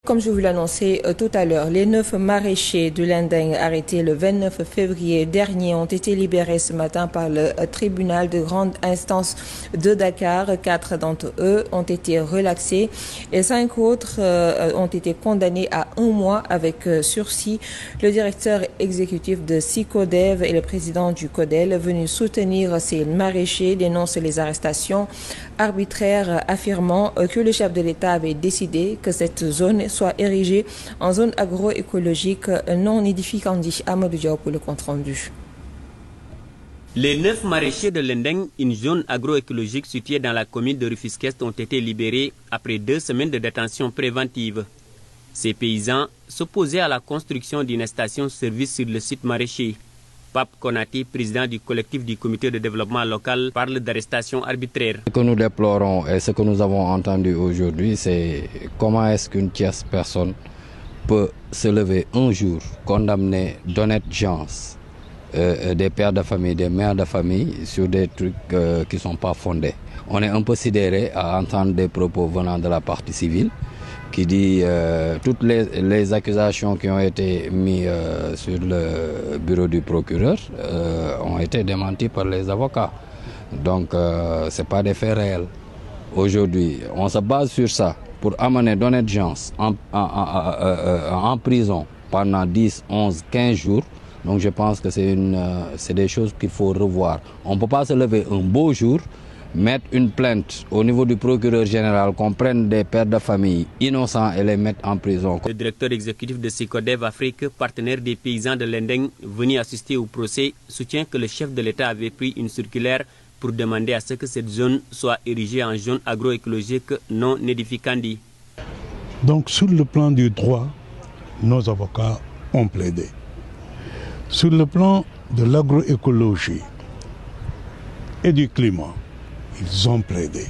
Comme je vous l'annonçais tout à l'heure, les 9 maraîchers de Lendeng arrêtés le 29 février dernier ont été libérés ce matin par le tribunal de grande instance de Dakar. 4 d'entre eux ont été relaxés et 5 autres ont été condamnés à 1 mois avec sursis. Le directeur exécutif de SICODEV et le président du CODEL, venus soutenir ces maraîchers, dénoncent les arrestations arbitraires, affirmant que le chef de l'État avait décidé que cette zone soit érigée en zone agroécologique non édificandi. Amadou Diaw pour le compte rendu. Les 9 maraîchers de Lendeng, une zone agroécologique située dans la commune de Rufisque-Est, ont été libérés après 2 semaines de détention préventive. Ces paysans s'opposaient à la construction d'une station-service sur le site maraîcher. Pape Konati, président du collectif du comité de développement local, parle d'arrestation arbitraire. Ce que nous déplorons et ce que nous avons entendu aujourd'hui, c'est comment est-ce qu'une tierce personne peut se lever un jour, condamner d'honnêtes gens, des pères de famille, des mères de famille, sur des trucs qui ne sont pas fondés. On est un peu sidéré à entendre des propos venant de la partie civile, qui dit toutes les accusations qui ont été mises sur le bureau du procureur ont été démenties par les avocats. Donc ce n'est pas des faits réels. Aujourd'hui, on se base sur ça pour amener d'honnêtes gens en prison pendant 10, 11, 15 jours. Donc je pense que c'est des choses qu'il faut revoir. On ne peut pas se lever un beau jour, mettre une plainte au niveau du procureur général, qu'on prenne des pères de famille innocents et les mettre en prison. Le directeur exécutif de SICODEV Afrique, partenaire des paysans de Lendeng, venu assister au procès, soutient que le chef de l'État avait pris une circulaire pour demander à ce que cette zone soit érigée en zone agroécologique non édificandi. Donc sur le plan du droit, nos avocats ont plaidé. Sur le plan de l'agroécologie et du climat, ils ont plaidé.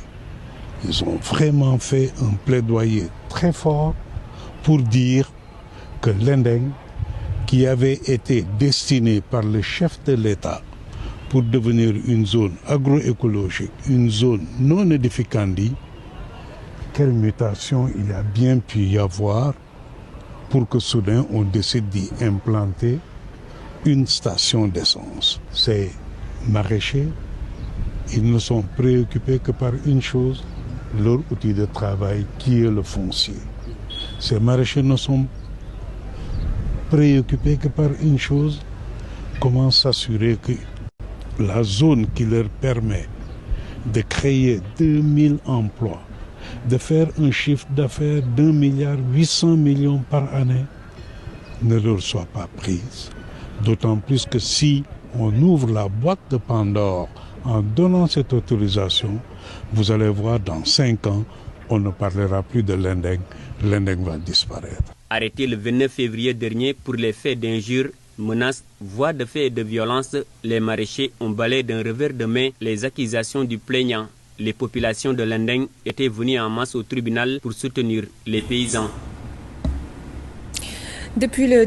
Ils ont vraiment fait un plaidoyer très fort pour dire que Lendeng, qui avait été destiné par le chef de l'État pour devenir une zone agroécologique, une zone non édificandi, quelle mutation il a bien pu y avoir pour que soudain on décide d'y implanter une station d'essence. Ces maraîchers, ils ne sont préoccupés que par une chose, leur outil de travail qui est le foncier. Ces maraîchers ne sont préoccupés que par une chose, comment s'assurer que la zone qui leur permet de créer 2000 emplois, de faire un chiffre d'affaires d'1,8 milliard par année, ne leur soit pas prise. D'autant plus que si on ouvre la boîte de Pandore en donnant cette autorisation, vous allez voir dans 5 ans, on ne parlera plus de Lendeng. Lendeng va disparaître. Arrêté le 29 février dernier pour les faits d'injures, menaces, voies de fait et de violence, les maraîchers ont balayé d'un revers de main les accusations du plaignant. Les populations de Lendeng étaient venues en masse au tribunal pour soutenir les paysans. Depuis le